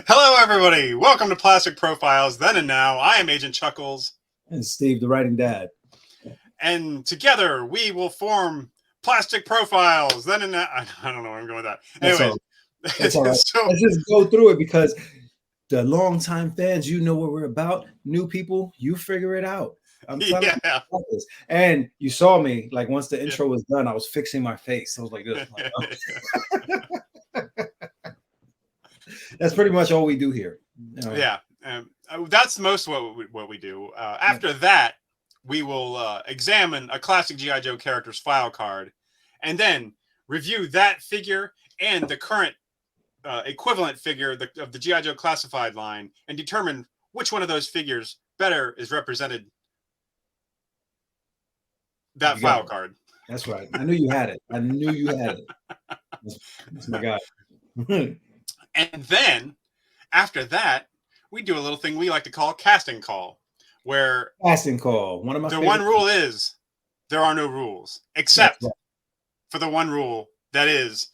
Hello, everybody. Welcome to Plastic Profiles, Then and Now. I am Agent Chuckles. And Steve, the writing dad. And together we will form Plastic Profiles, Then and Now. I don't know where I'm going with that. Anyways. That's all right. So, let's just go through it because the longtime fans, you know what we're about. New people, you figure it out. I'm telling you this. And you saw me, like, once the intro was done, I was fixing my face. I was like this. That's pretty much all we do here. Yeah. That's most what we do. After that, we will examine a classic G.I. Joe character's file card and then review that figure and the current equivalent figure of the G.I. Joe classified line and determine which one of those figures better is represented that file card. That's right. I knew you had it. I knew you had it. That's my guy. And then after that, we do a little thing we like to call casting call, where casting call. One of my the one rule is there are no rules except for the one rule that is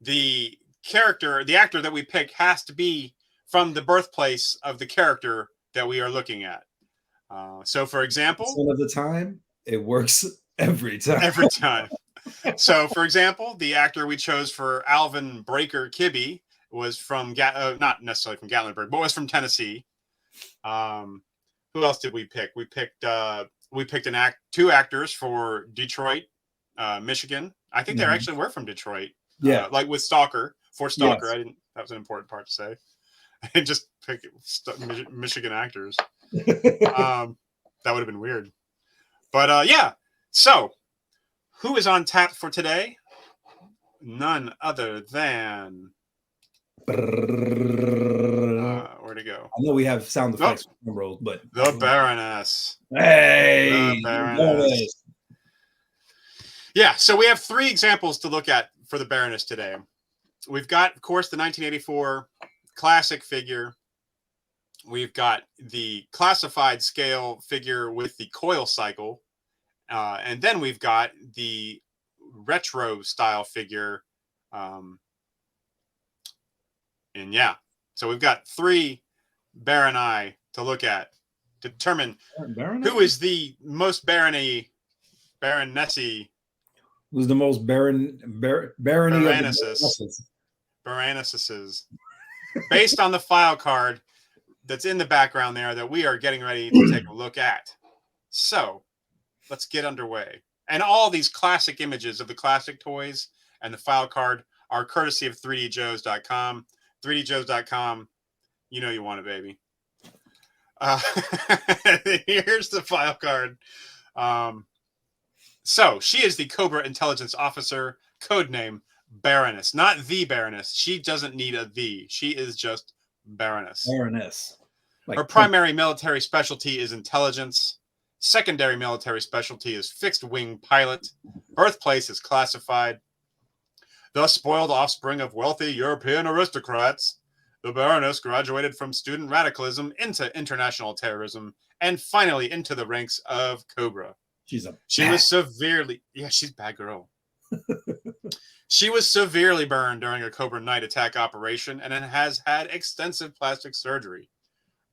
the actor that we pick has to be from the birthplace of the character that we are looking at. So, for example, some of the time it works every time. Every time. So, for example, the actor we chose for Alvin Breaker Kibbe was from not necessarily from Gatlinburg, but was from Tennessee. Who else did we pick? We picked two actors for Detroit, Michigan. I think they actually were from Detroit. Yeah, like with Stalker. For Stalker, yes. That was an important part to say. I didn't just pick Michigan actors. That would have been weird. But yeah. So, who is on tap for today? None other than where'd it go? I know we have sound effects rolls, but the Baroness. Hey, the Baroness. Yeah, so we have three examples to look at for the Baroness today. We've got, of course, the 1984 classic figure. We've got the classified scale figure with the coil cycle. And then we've got the retro style figure. And yeah, so we've got three Barony to look at to determine who is the most Baronessy. Who's the most Baronesses. Based on the file card that's in the background there that we are getting ready to take a look at. So let's get underway. And all these classic images of the classic toys and the file card are courtesy of 3djoes.com. 3djoes.com, you know you want it, baby. Here's the file card. So she is the Cobra Intelligence Officer, codename Baroness. Not the Baroness. She doesn't need a the. She is just Baroness. Baroness. Her primary military specialty is intelligence. Secondary military specialty is fixed wing pilot. Birthplace is classified. The spoiled offspring of wealthy European aristocrats, the Baroness graduated from student radicalism into international terrorism and finally into the ranks of Cobra. She's a bad girl. She was severely burned during a Cobra night attack operation and has had extensive plastic surgery.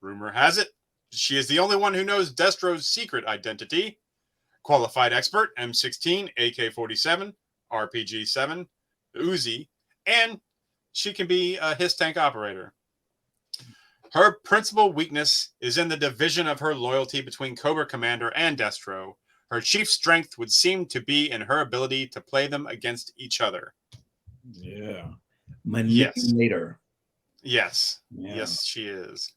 Rumor has it she is the only one who knows Destro's secret identity. Qualified expert, M16, AK-47, RPG-7, Uzi, and she can be a HISS tank operator. Her principal weakness is in the division of her loyalty between Cobra Commander and Destro. Her chief strength would seem to be in her ability to play them against each other. Yeah. Manipulator. Yes. Yeah. Yes, she is.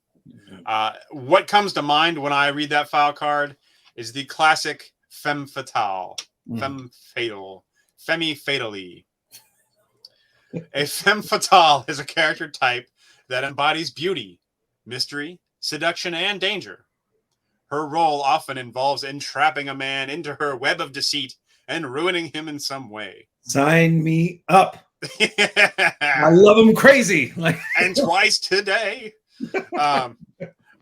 What comes to mind when I read that file card is the classic Femme Fatale. Femme Fatale. Femme Fatale. A Femme Fatale is a character type that embodies beauty, mystery, seduction, and danger. Her role often involves entrapping a man into her web of deceit and ruining him in some way. Sign me up. I love him crazy. And twice today.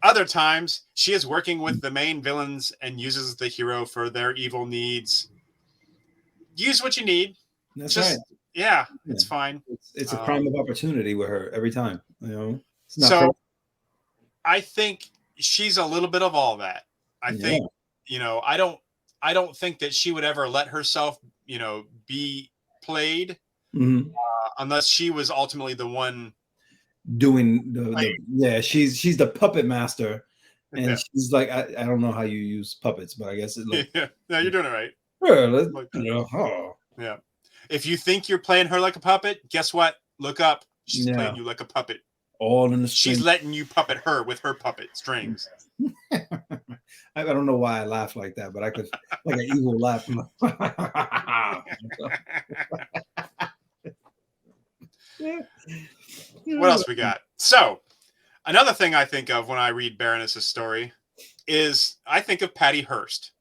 Other times, she is working with the main villains and uses the hero for their evil needs. Use what you need. That's right. Yeah, it's fine. It's a crime of opportunity with her every time, you know. It's not So I think she's a little bit of all that. I think, I don't think that she would ever let herself, be played unless she was ultimately the one doing she's the puppet master, and yeah. she's like, I don't know how you use puppets, but I guess it like Yeah. No, you're doing it right. like Yeah. If you think you're playing her like a puppet, guess what? Look up. She's playing you like a puppet. All in the She's letting you puppet her with her puppet strings. I don't know why I laugh like that, but I could like an evil laugh. What else we got? So, another thing I think of when I read Baroness's story is I think of Patty Hearst.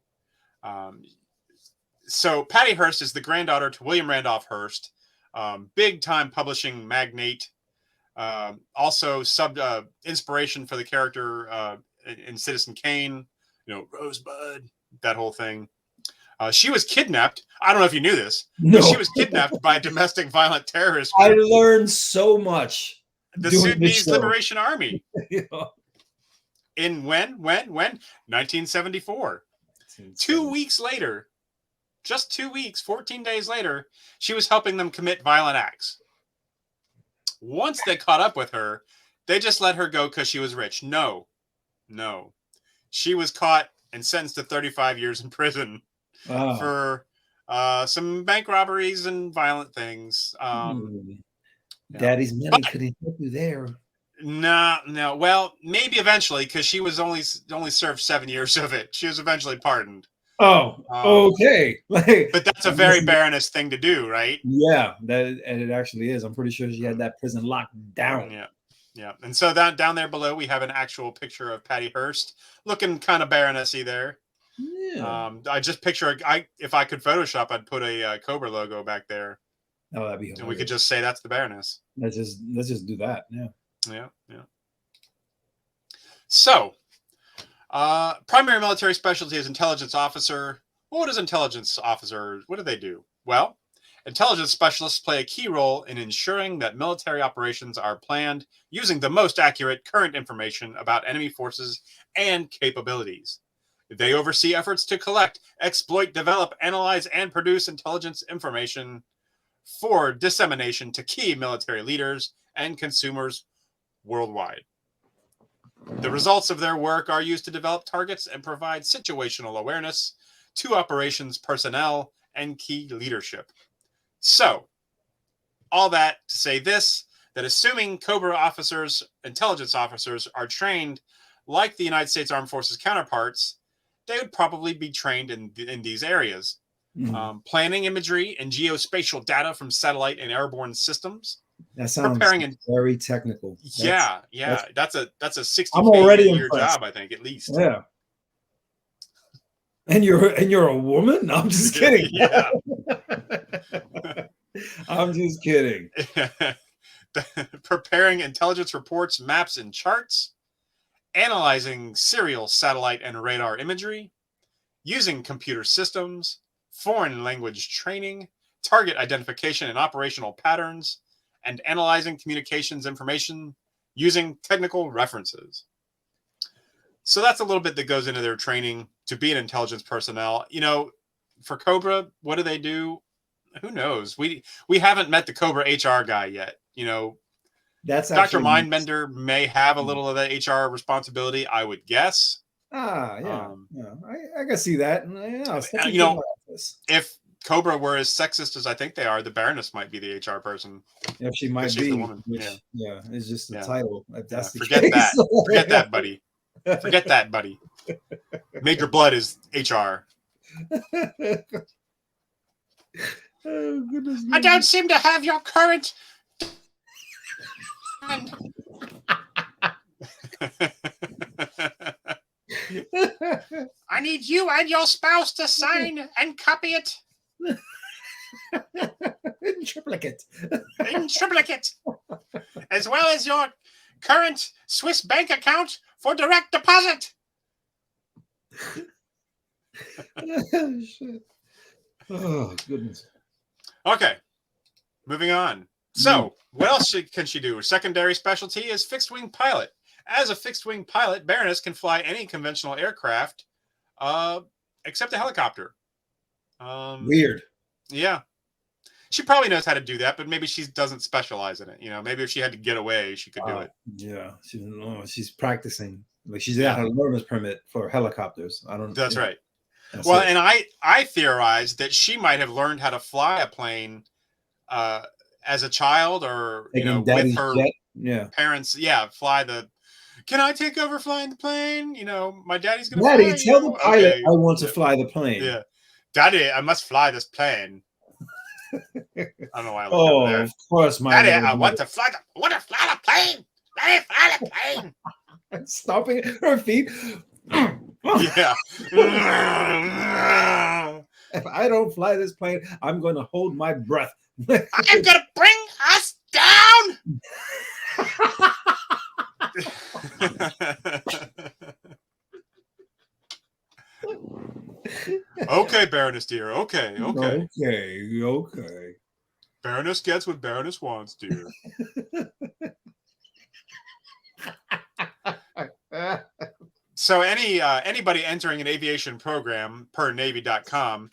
So Patty Hearst is the granddaughter to William Randolph Hearst, big time publishing magnate. Also, inspiration for the character in Citizen Kane. Rosebud, that whole thing. She was kidnapped. I don't know if you knew this. No. But she was kidnapped by a domestic violent terrorist group. I learned so much. The Sudanese Liberation Army. In when? 1974. 2 weeks later, just 2 weeks, 14 days later, she was helping them commit violent acts. Once they caught up with her, they just let her go because she was rich. No. She was caught and sentenced to 35 years in prison for some bank robberies and violent things. Daddy's money couldn't help you there. No. Well, maybe eventually, because she was only served 7 years of it. She was eventually pardoned. Oh, okay. But that's a very Baroness thing to do, right? Yeah, and it actually is. I'm pretty sure she had that prison locked down. Yeah. And so down there below, we have an actual picture of Patty Hearst, looking kind of Baronessy there. Yeah. I just picture if I could Photoshop, I'd put a Cobra logo back there. Oh, that'd be hilarious. And we could just say that's the Baroness. Let's just do that. Yeah. So, primary military specialty is intelligence officer. What is intelligence officer? What do they do? Well, intelligence specialists play a key role in ensuring that military operations are planned using the most accurate current information about enemy forces and capabilities. They oversee efforts to collect, exploit, develop, analyze, and produce intelligence information for dissemination to key military leaders and consumers worldwide. The results of their work are used to develop targets and provide situational awareness to operations personnel and key leadership. So, all that to say this, that assuming Cobra officers, intelligence officers, are trained like the United States Armed Forces counterparts, they would probably be trained in these areas. Planning imagery and geospatial data from satellite and airborne systems. That sounds very technical. That's a 60-year job, I think, at least. Yeah. And you're a woman? I'm just kidding. Yeah. I'm just kidding. Preparing intelligence reports, maps, and charts, analyzing serial satellite and radar imagery, using computer systems, foreign language training, target identification and operational patterns, and analyzing communications information using technical references. So that's a little bit that goes into their training to be an intelligence personnel. For Cobra, what do they do? Who knows? We haven't met the Cobra HR guy yet. That's Dr. Mindbender may have a little of that HR responsibility, I would guess. Yeah. I can see that. If Cobra were as sexist as I think they are, the Baroness might be the HR person. If she might be, the woman. It's just the title. If that's the forget case. that. Forget that, buddy. Forget that, buddy. Major Blood is HR. Oh, goodness. I don't seem to have your current. I need you and your spouse to sign and copy it. In triplicate. As well as your current Swiss bank account for direct deposit. Shit. Oh, goodness. Okay. Moving on. So, what else can she do? Her secondary specialty is fixed-wing pilot. As a fixed-wing pilot, Baroness can fly any conventional aircraft, except a helicopter. Weird. Yeah. She probably knows how to do that, but maybe she doesn't specialize in it. You know, maybe if she had to get away, she could do it. Yeah, she's practicing. Like she's got her learner's permit for helicopters. I don't. That's right. That's well, it. and I theorized that she might have learned how to fly a plane as a child, or Like with her jet? parents. Yeah, fly the. Can I take over flying the plane? My daddy's gonna. Daddy, fly, tell the pilot I want to fly the plane. Yeah, Daddy, I must fly this plane. I don't know why I looked over there. Of course, my Daddy, I want to fly the plane. Daddy, fly the plane. Stomping her feet. Yeah. If I don't fly this plane, I'm going to hold my breath. I'm going to bring us down. Okay, Baroness dear. Okay. Baroness gets what Baroness wants, dear. So anybody entering an aviation program per Navy.com,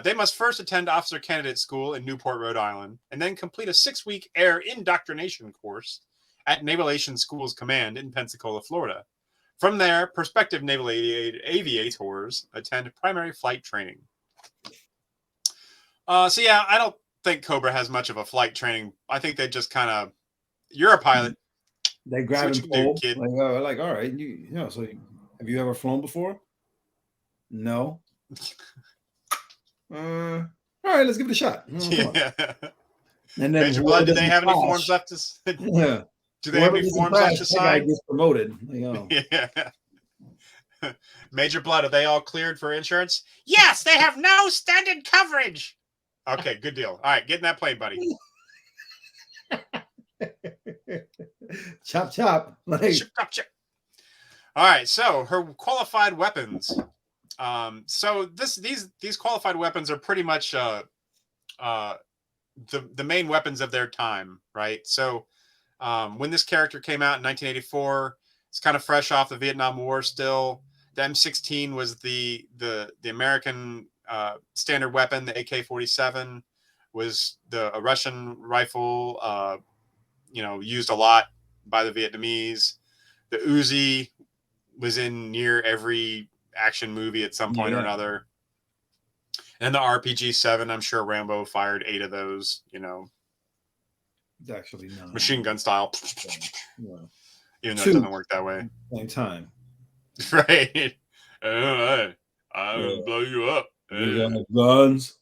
they must first attend officer candidate school in Newport, Rhode Island, and then complete a 6-week air indoctrination course at Naval Aviation School's Command in Pensacola, Florida. From there, prospective naval aviators attend primary flight training. So yeah, I don't think Cobra has much of a flight training. I think they just kind of, you're a pilot. They grab and pull. Kid. Like, all right, so have you ever flown before? No. All right, let's give it a shot. Yeah. And then Major Blood, do they have any forms left to? Yeah. Do they have any forms left to sign? Guy gets promoted. Yeah. Major Blood, are they all cleared for insurance? Yes, they have no standard coverage. Okay, good deal. All right, get in that plane, buddy. Chop chop. Chop chop. All right, so her qualified weapons. So these qualified weapons are pretty much the main weapons of their time, right? So when this character came out in 1984, it's kind of fresh off the Vietnam War still. The M16 was the American standard weapon. The AK-47 was a Russian rifle, used a lot by the Vietnamese. The Uzi was in near every action movie at some point or another. And the RPG-7, I'm sure Rambo fired 8 of those, Actually, no. Machine gun style. Yeah. Even though it doesn't work that way. Same time. Right. I'll blow you up. You got the guns?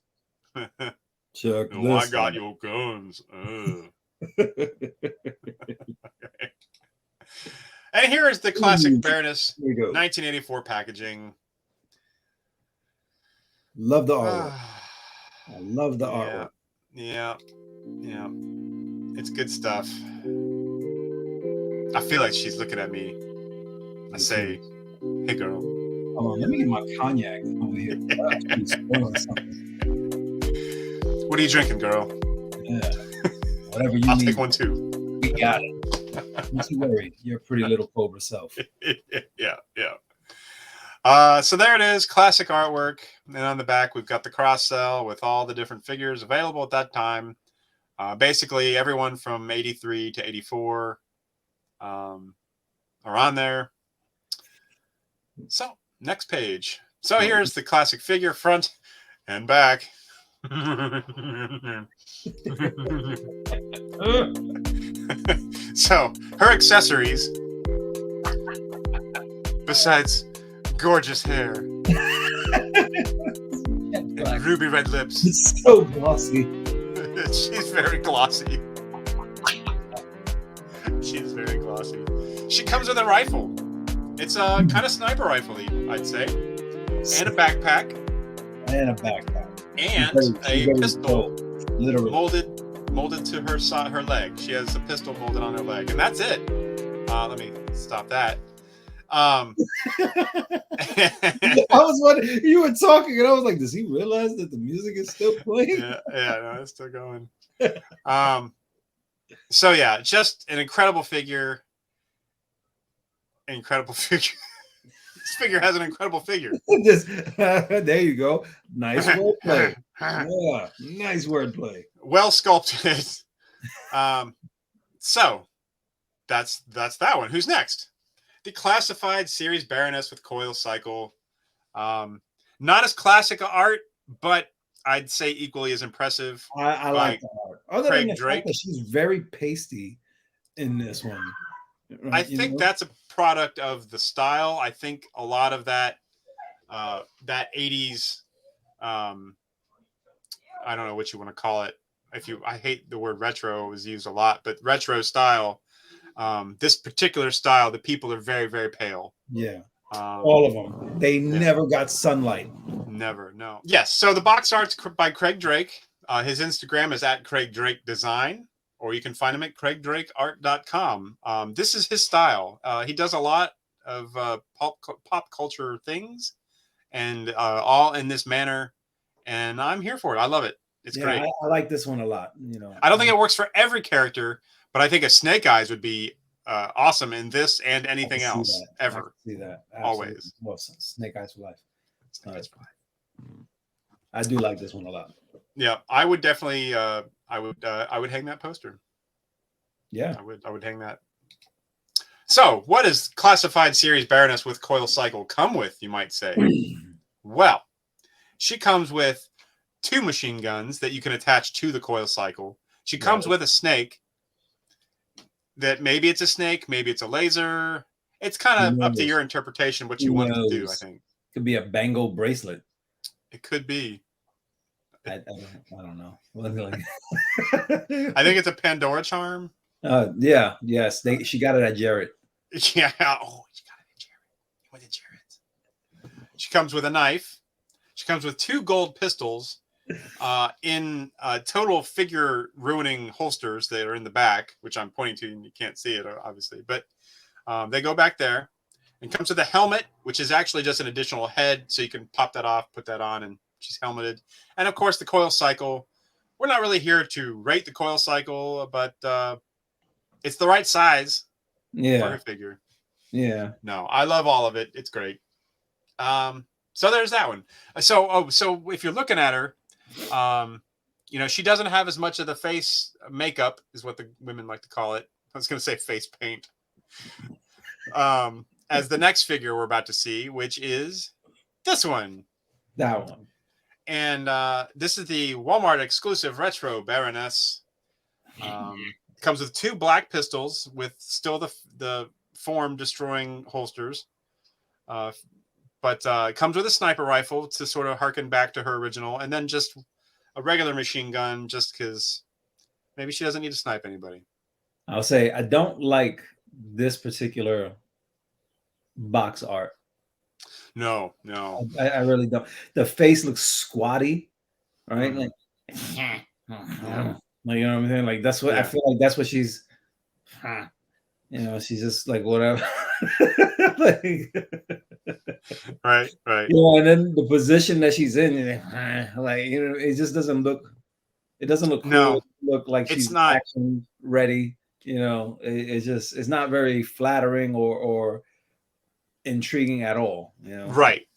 Check no, this I got out. your guns. And here is the classic Baroness 1984 packaging. Love the artwork. I love the artwork. Yeah. It's good stuff. I feel like she's looking at me. I say, hey, girl. Hold on, let me get my cognac over here. What are you drinking, girl? Yeah. Whatever you I'll need. take one, too. We got it. Don't you worry. You're a pretty little Cobra self. Yeah. So there it is, classic artwork. And on the back, we've got the cross cell with all the different figures available at that time. Basically, everyone from 83 to 84 are on there. So, next page. So here's the classic figure, front and back. So, her accessories, besides gorgeous hair and ruby red lips. It's so glossy. She's very glossy. She's very glossy. She comes with a rifle. It's a kind of sniper rifle-y, I'd say. And a backpack. And a backpack. And a pistol. Literally. Molded to her leg. She has a pistol molded on her leg. And that's it. Let me stop that. I was wondering, you were talking and I was like, does he realize that the music is still playing? Yeah, no, it's still going. So yeah, just an incredible figure. Incredible figure. This figure has an incredible figure. Just, there you go. Nice wordplay. Yeah, nice wordplay. Well sculpted. So that's that one. Who's next? The classified series Baroness with Coil cycle. Not as classic art, but I'd say equally as impressive. I like the art. Other than Craig the Drake. fact that she's very pasty in this one. Right, I think that's a product of the style. I think a lot of that that 80s I don't know what you want to call it. I hate the word retro is used a lot, but retro style. This particular style, the people are very, very pale. Yeah. All of them. They never got sunlight. Never, no. Yes. So the box art's by Craig Drake. His Instagram is at Craig Drake Design, or you can find him at CraigDrakeArt.com. This is his style. He does a lot of pop culture things, and all in this manner. And I'm here for it. I love it. It's great. I like this one a lot. I don't think it works for every character, but I think a Snake Eyes would be awesome in this and anything else ever. I see that. Absolutely. Always. Well, Snake Eyes for life. Snake Eyes for life. I do like this one a lot. Yeah, I would definitely. I would hang that poster. Yeah, I would hang that. So, what does classified series Baroness with Coil cycle come with? You might say. Well, she comes with 2 machine guns that you can attach to the coil cycle. She comes with a snake. That maybe it's a snake, maybe it's a laser. It's kind of up to your interpretation what you want to do. I think could be a bangle bracelet. It could be. I don't know. I think it's a Pandora charm. Yeah, yes. She got it at Jared. Yeah. Oh, she got it at Jared. What did Jared? She comes with a knife. She comes with 2 gold pistols in total figure ruining holsters that are in the back, which I'm pointing to, and you can't see it, obviously. But they go back there. And comes with a helmet, which is actually just an additional head, so you can pop that off, put that on, and she's helmeted. And, of course, the coil cycle. We're not really here to rate the coil cycle, but it's the right size for her figure. Yeah. No, I love all of it. It's great. So there's that one. So if you're looking at her, she doesn't have as much of the face makeup, is what the women like to call it. I was going to say face paint. As the next figure we're about to see, which is this one. That one. And this is the Walmart exclusive retro Baroness. Comes with 2 black pistols with still the form destroying holsters. But it comes with a sniper rifle to sort of harken back to her original, and then just a regular machine gun just because maybe she doesn't need to snipe anybody. I'll say I don't like this particular box art. No. I really don't. The face looks squatty, right? Like, yeah. Like, you know what I'm saying? Like, that's what I feel like. That's what she's. She's just like whatever. Right. And then the position that she's in, it just doesn't look. It doesn't look cool. No, it look like she's not action ready. It's not very flattering or intriguing at all. Right.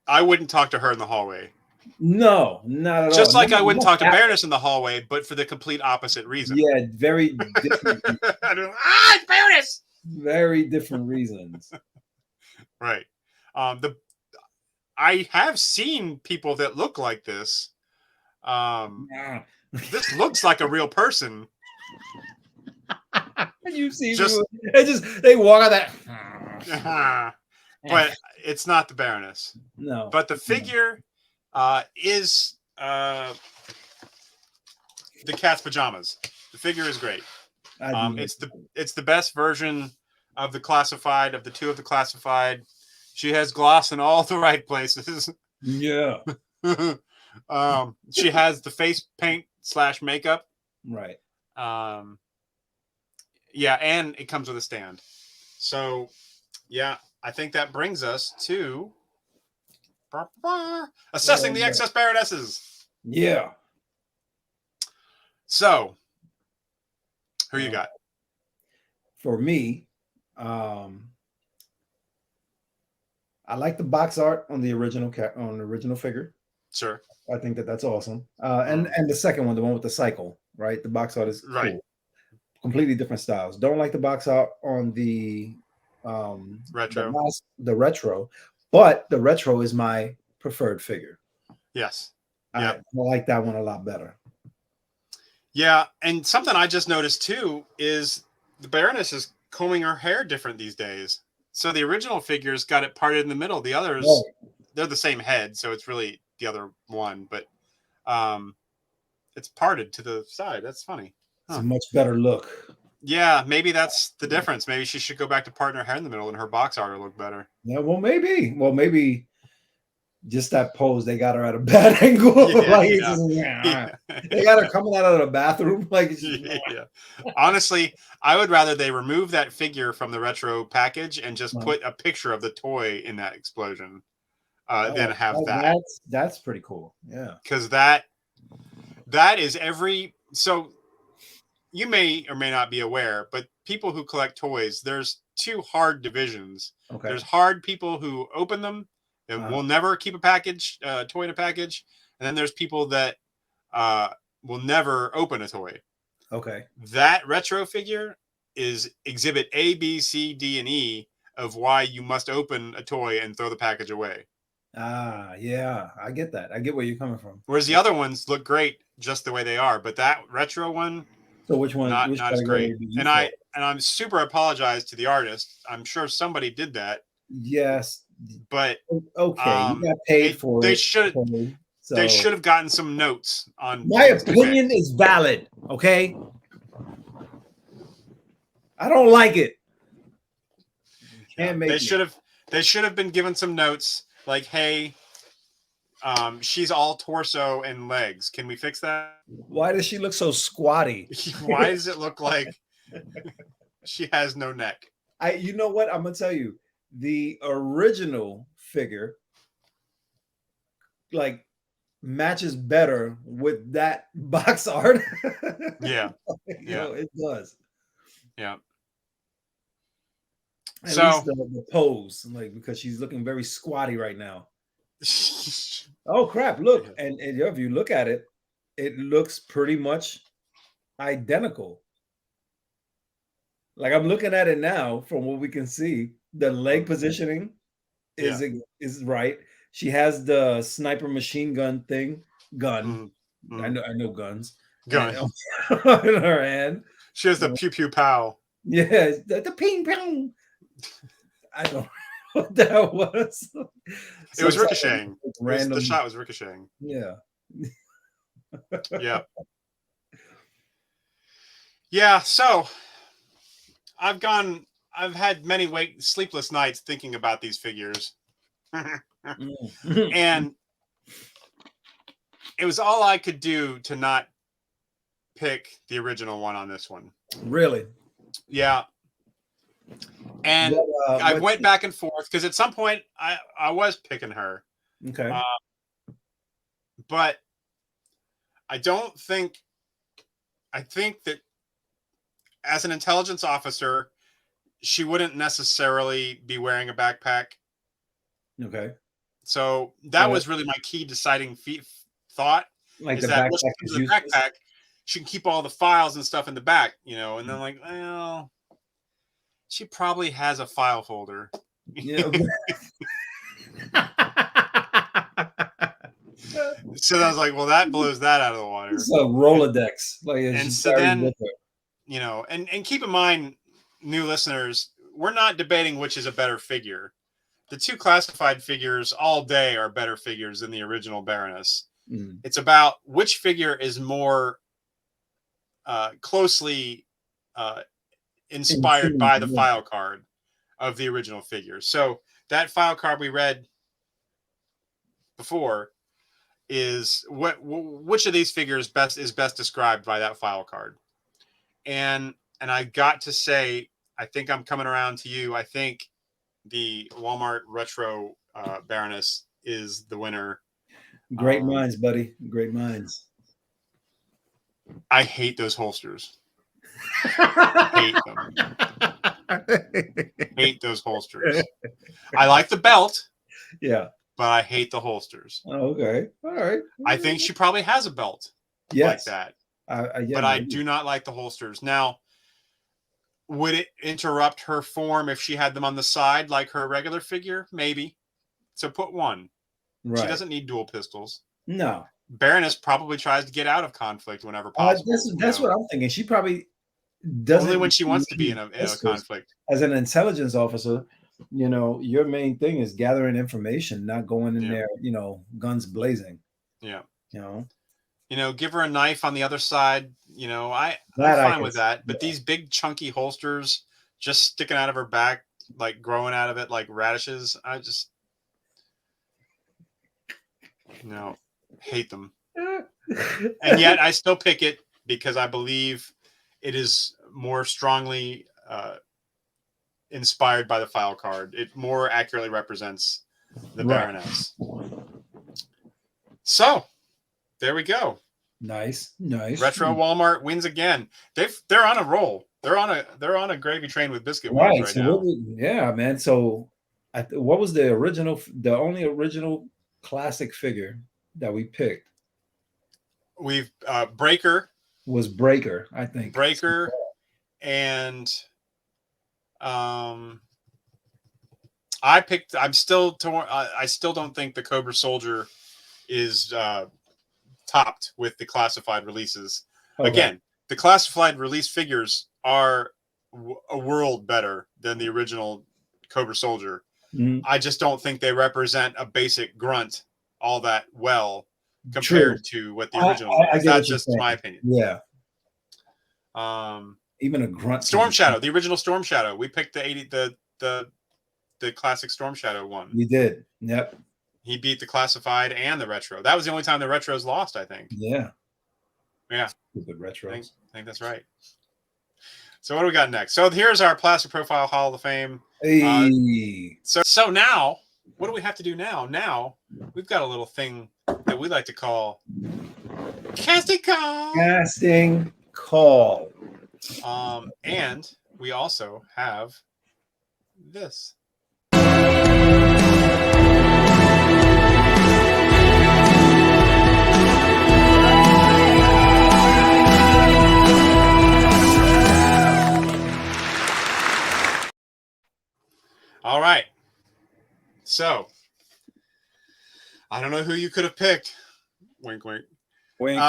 I wouldn't talk to her in the hallway. No, not at all. Just like I wouldn't talk to Baroness in the hallway, but for the complete opposite reason. Yeah, very different. It's Baroness. Very different reasons. Right. I have seen people that look like this. This looks like a real person. You see, they walk out that. But it's not the Baroness. No. But the figure is the cat's pajamas. The figure is great. It's the best version of the classified, of the 2 of the classified. She has gloss in all the right places. Yeah. She has the face paint / makeup. Right. Yeah, and it comes with a stand. So, yeah, I think that brings us to assessing the excess Baronesses. Yeah. So, Who you got? For me, I like the box art on the original figure. Sure. I think that's awesome. And the second one, the one with the cycle, right? The box art is cool. Completely different styles. Don't like the box art on the retro. The retro, but the retro is my preferred figure. Yes. I like that one a lot better. Yeah, and something I just noticed too is the Baroness is combing her hair different these days. So the original figures got it parted in the middle. The others, they're the same head, so it's really the other one, but it's parted to the side. That's funny. It's a much better look. Yeah, maybe that's the difference. Maybe she should go back to parting her hair in the middle and her box art will look better. Yeah, well, maybe just that pose, they got her at a bad angle. They got her coming out of the bathroom. Honestly, I would rather they remove that figure from the retro package and just put a picture of the toy in that explosion than have that. That's pretty cool. Yeah. Because that is so you may or may not be aware, but people who collect toys, there's two hard divisions. Okay. There's hard people who open them and will never keep a toy in a package. And then there's people that will never open a toy. Okay. That retro figure is exhibit A, B, C, D, and E of why you must open a toy and throw the package away. Yeah, I get that. I get where you're coming from. Whereas the other ones look great just the way they are, but that retro one, so which one? Not as great. And I'm super apologize to the artist. I'm sure somebody did that. Yes, but okay, you got paid for they it. They should have gotten some notes on. My opinion is valid. Okay, I don't like it. They should have been given some notes like, hey, she's all torso and legs. Can we fix that? Why does she look so squatty? Why does it look like she has no neck? You know what? I'm gonna tell you, the original figure matches better with that box art. Yeah. You know, it does. Yeah. At least the pose, because she's looking very squatty right now. Oh crap! Look, and if you look at it, it looks pretty much identical. Like I'm looking at it now, from what we can see, the leg positioning is right. She has the sniper machine gun thing. Mm-hmm. I know guns. Gun in her hand. She has the pew pew pow. Yeah, the ping pong. I don't know what that was. It was ricocheting. The shot was ricocheting. Yeah. Yeah. Yeah. So I've had many sleepless nights thinking about these figures. And it was all I could do to not pick the original one on this one. Really? Yeah. And I went back and forth because at some point I was picking her. Okay. But I think that as an intelligence officer, she wouldn't necessarily be wearing a backpack. Okay. So that was really my key deciding thought. Like the backpack, she can keep all the files and stuff in the back, and then well, she probably has a file folder. Yeah. So I was like, well, that blows that out of the water. It's a Rolodex. And so then, and keep in mind, new listeners, we're not debating which is a better figure. The two classified figures all day are better figures than the original Baroness. Mm. It's about which figure is more closely inspired by the file card of the original figure. So that file card we read before is which of these figures is best described by that file card. And I got to say, I think I'm coming around to you. I think the Walmart retro Baroness is the winner. Great minds, buddy. Great minds. I hate those holsters. Hate them. Hate those holsters. I like the belt. Yeah. But I hate the holsters. Okay. All right. I think she probably has a belt like that. Yeah, but I do not like the holsters. Now, would it interrupt her form if she had them on the side like her regular figure? Maybe. So put one. Right. She doesn't need dual pistols. No. Baroness probably tries to get out of conflict whenever possible. That's what I'm thinking. She probably doesn't. Only when she wants to be in a conflict. As an intelligence officer, you know, your main thing is gathering information, not going in there, you know, guns blazing. Yeah. You know, give her a knife on the other side. You know, I'm fine with that. But these big chunky holsters just sticking out of her back, like growing out of it like radishes, I just hate them. And yet I still pick it because I believe it is more strongly inspired by the file card. It more accurately represents the Baroness. So there we go. Nice. Retro Walmart wins again. They're on a roll. They're on a gravy train with biscuit wings right now. Yeah, man. So what was the only original classic figure that we picked? We've Breaker was Breaker, I think. Breaker and I still don't think the Cobra Soldier is topped with the classified releases. Okay. Again, the classified release figures are a world better than the original Cobra Soldier. Mm-hmm. I just don't think they represent a basic grunt all that well compared to what the original was. That's just my opinion. Yeah. Even a grunt. Storm Shadow, the original Storm Shadow. We picked the classic Storm Shadow one. We did. Yep. He beat the classified and the retro. That was the only time the retros lost, I think. Yeah. Yeah. Stupid retros. I think that's right. So what do we got next? So here's our Plastic Profile Hall of Fame. Hey. So now, what do we have to do now? Now we've got a little thing that we like to call casting call. Casting call. And we also have this. All right. So I don't know who you could have picked. Wink, wink. Wink.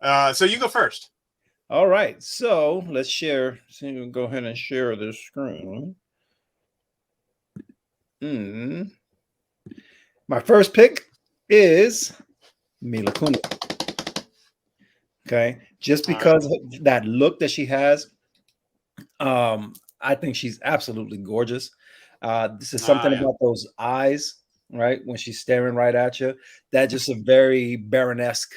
So you go first. All right. So let's share. So we'll go ahead and share this screen. My first pick is Mila Kunis. Okay. Just because of that look that she has. I think she's absolutely gorgeous. This is something about those eyes, right? When she's staring right at you, that just a very Baroness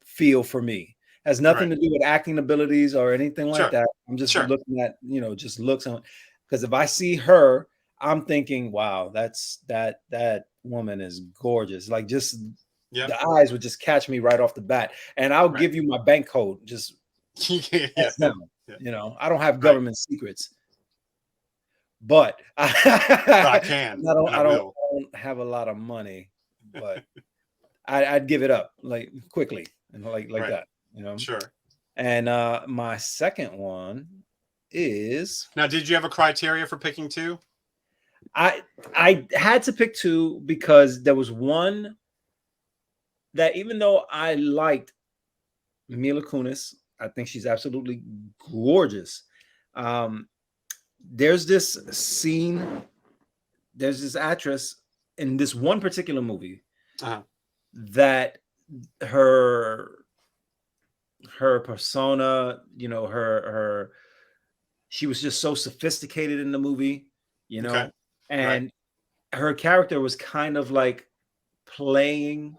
feel for me. Has nothing to do with acting abilities or anything like that. I'm just looking at, just looks on, because if I see her, I'm thinking, wow, that woman is gorgeous. Like just the eyes would just catch me right off the bat. And I'll give you my bank code. Just I don't have government secrets, but I can. I don't have a lot of money, but I'd give it up like quickly and like that, Sure. And my second one is, now, did you have a criteria for picking two? I had to pick two because there was one that, even though I liked Mila Kunis, I think she's absolutely gorgeous. There's this scene, there's this actress in this one particular movie that her persona, she was just so sophisticated in the movie, and her character was kind of like playing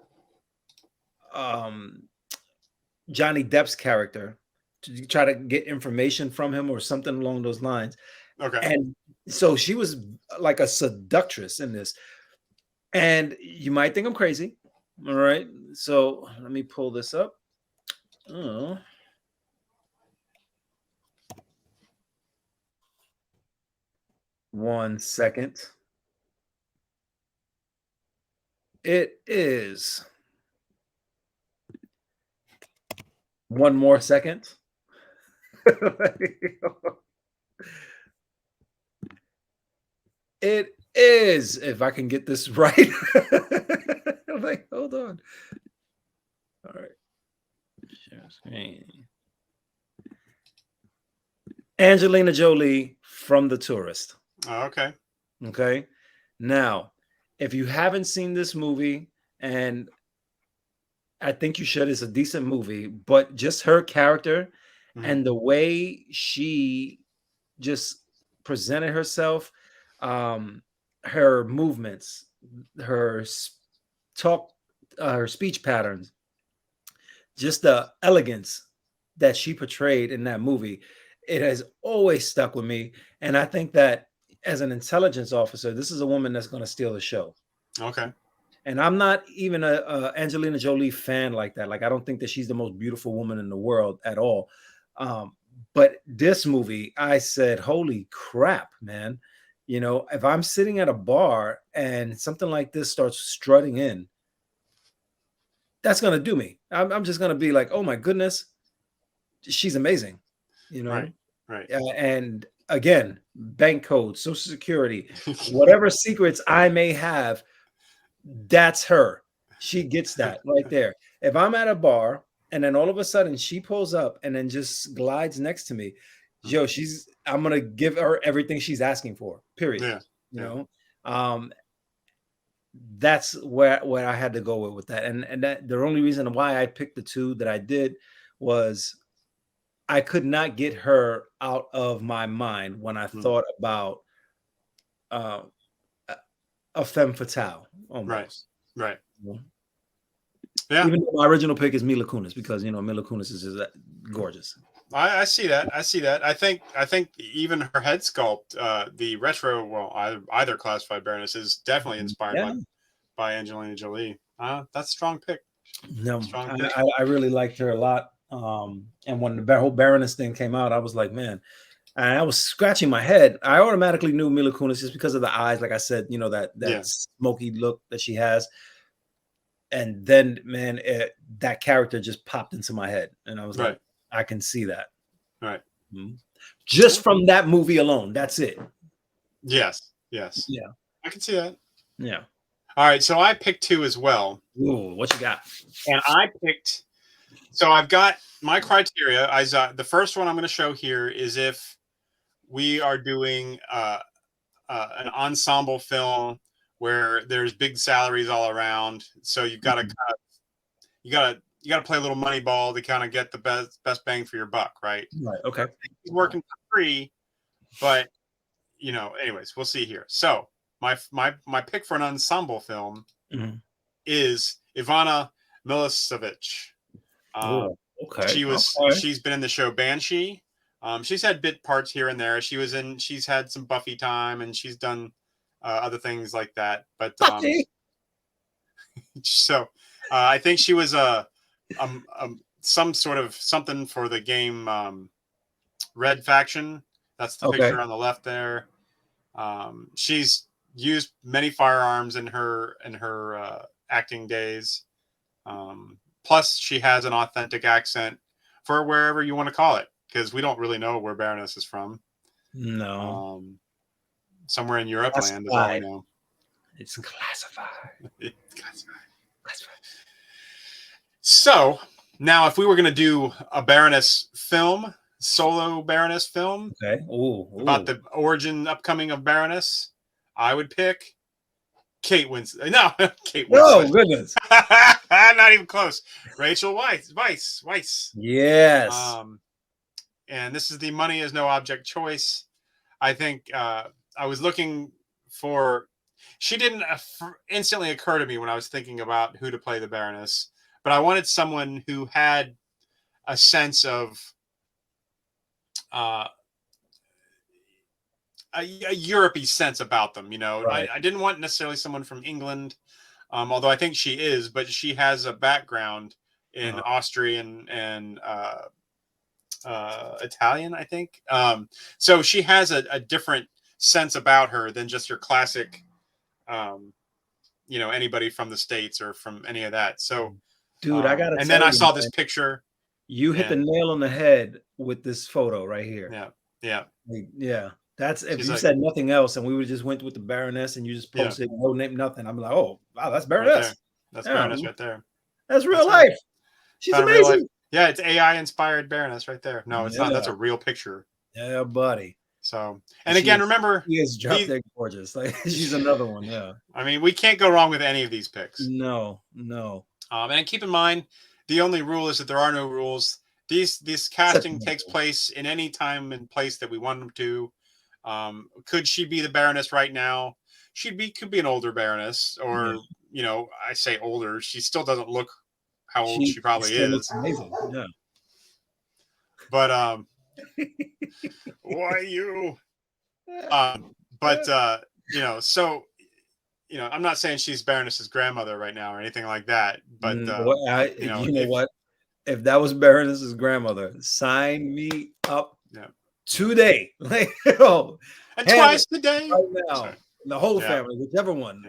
Johnny Depp's character to try to get information from him or something along those lines. Okay. And so she was like a seductress in this. And you might think I'm crazy. All right. So let me pull this up. Oh. One second. It is. One more second. It is. If I can get this right. I'm like, hold on. All right. Share screen. Angelina Jolie from The Tourist. Oh, okay. Okay. Now, if you haven't seen this movie, and I think you should, it's a decent movie, but just her character and the way she just presented herself, her movements, her talk, her speech patterns, just the elegance that she portrayed in that movie, it has always stuck with me. And I think that as an intelligence officer, this is a woman that's going to steal the show. Okay. And I'm not even a Angelina Jolie fan like that. Like, I don't think that she's the most beautiful woman in the world at all. But this movie, I said, holy crap, man. You know, if I'm sitting at a bar and something like this starts strutting in, that's going to do me. I'm just going to be like, oh my goodness, she's amazing. You know? Right. And again, bank code, social security, whatever secrets I may have, that's her. She gets that right there. If I'm at a bar and then all of a sudden she pulls up and then just glides next to me, yo, I'm gonna give her everything she's asking for. Period. Yeah. You know, that's where I had to go with that. And that the only reason why I picked the two that I did was I could not get her out of my mind when I thought about a femme fatale almost. Right. Yeah. Even though my original pick is Mila Kunis, because you know Mila Kunis is just gorgeous. I see that. I think even her head sculpt, the retro, well, either classified Baroness is definitely inspired by Angelina Jolie. That's a strong pick. No, I really liked her a lot. And when the whole Baroness thing came out, I was like, man, and I was scratching my head. I automatically knew Mila Kunis just because of the eyes, like I said, you know, that smoky look that she has. And then, man, that character just popped into my head, and I was like, I can see that. Right. Just from that movie alone. That's it. Yes. Yeah. I can see that. Yeah. All right. So I picked two as well. Ooh, what you got? And I picked. So I've got my criteria. The first one I'm going to show here is if we are doing an ensemble film where there's big salaries all around. So you've got to you got to play a little money ball to kind of get the best bang for your buck, right? Right. Okay. He's working for free, but you know, anyways, we'll see here. So my pick for an ensemble film is Ivana Milicevic. She's been in the show Banshee. She's had bit parts here and there. She's had some Buffy time, and she's done other things like that. But so I think she was some sort of something for the game Red Faction. That's the picture on the left there. She's used many firearms in her acting days. Plus, she has an authentic accent for wherever you want to call it, because we don't really know where Baroness is from. No. Somewhere in Europe land is all we know. It's classified. Classified. So now, if we were going to do a Baroness film, solo Baroness film, about the upcoming of Baroness, I would pick Kate Winslet. No, Kate Winslet. Oh, goodness. Not even close. Rachel Weisz. Yes. And this is the money is no object choice. I think I was looking for. She didn't instantly occur to me when I was thinking about who to play the Baroness, but I wanted someone who had a sense of a Europe-y sense about them. You know, I didn't want necessarily someone from England, although I think she is, but she has a background in Austrian and Italian, I think. So she has a different sense about her than just your classic, anybody from the States or from any of that. So, dude, I gotta. And then I saw this picture. You hit the nail on the head with this photo right here. Yeah. That's if you said nothing else, and we would just went with the Baroness, and you just posted no name, nothing. I'm like, oh wow, that's Baroness. Right that's Baroness right there. That's real life. Right. She's amazing. Real life. Yeah, it's AI inspired Baroness right there. No, it's not. That's a real picture. Yeah, buddy. So, and again, remember, she is drop dead gorgeous. Like she's another one. Yeah. I mean, we can't go wrong with any of these picks. No. And keep in mind, the only rule is that there are no rules. This casting takes place in any time and place that we want them to. Could she be the Baroness right now? Could be an older Baroness, or I say older. She still doesn't look how old she probably is. Amazing. Yeah. But why you? So I'm not saying she's Baroness's grandmother right now or anything like that. But what? If that was Baroness's grandmother, sign me up today. Like, and twice today. Right now. Sorry. The whole family, whichever one.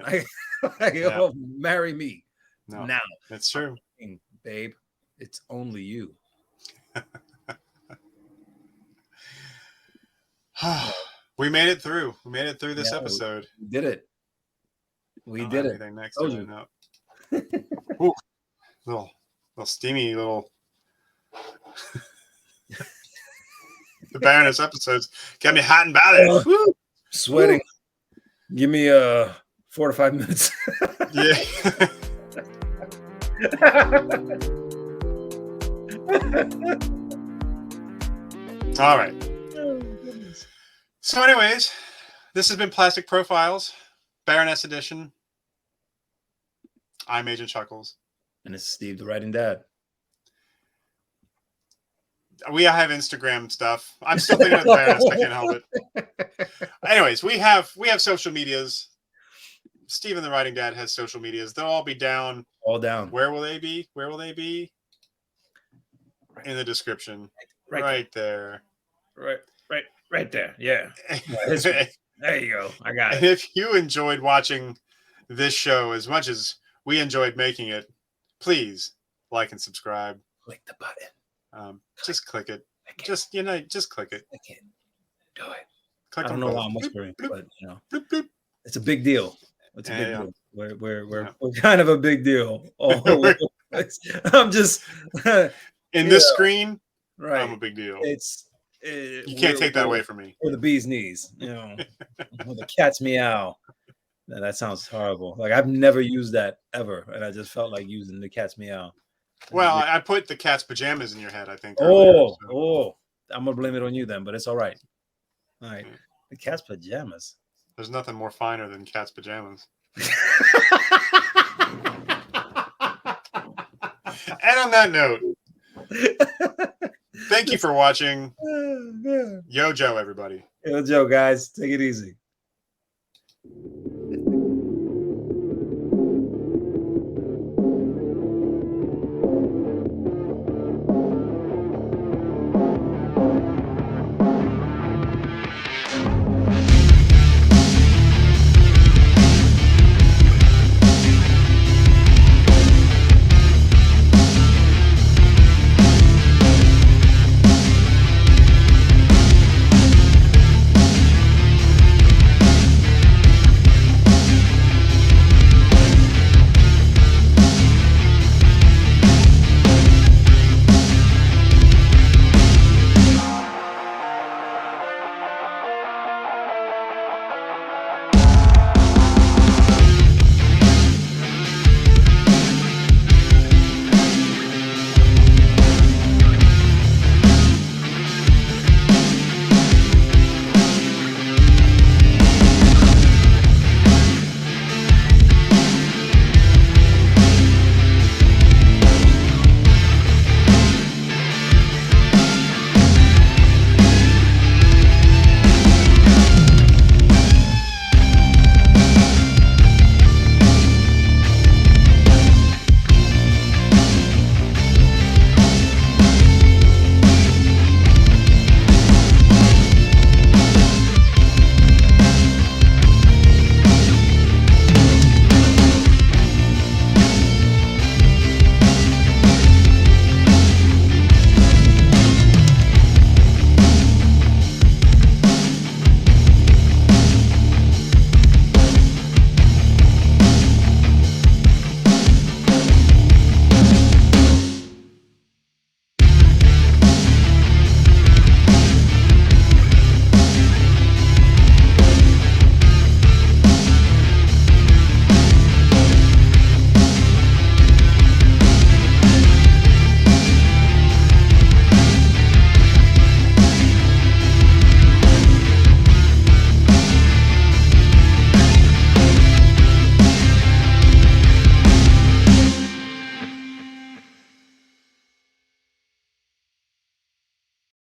Yeah. Marry me now. That's true. Babe, it's only you. We made it through. We made it through this episode. We did it. We did it. Next Ooh, little steamy little. The Baroness episodes got me hot and bothered. Sweating. Give me 4 to 5 minutes. Yeah. All right. So anyways, this has been Plastic Profiles, Baroness edition. I'm Agent Chuckles. And it's Steve, the writing dad. We have Instagram stuff. I'm still thinking of the Baroness. I can't help it. Anyways, we have social medias. Steven the writing dad has social medias. They'll all be down. All down. Where will they be? In the description. Right there. Right there. Yeah. There you go. I got it. And if you enjoyed watching this show as much as we enjoyed making it, please like and subscribe. Click the button. Just click it. Just click it. I can't do it. Click I don't know why I'm whispering, but it's a big deal. It's a big deal. We're kind of a big deal. I'm just in this screen. Right. I'm a big deal. You can't take that away from me. Or the bee's knees, or the cat's meow. No, that sounds horrible. Like I've never used that ever, and I just felt like using the cat's meow. Well, I put the cat's pajamas in your head, I think. I'm gonna blame it on you then, but it's all right. All right, the cat's pajamas. There's nothing more finer than cat's pajamas. And on that note, thank you for watching. Yo, Joe, everybody. Yo, Joe, guys, take it easy.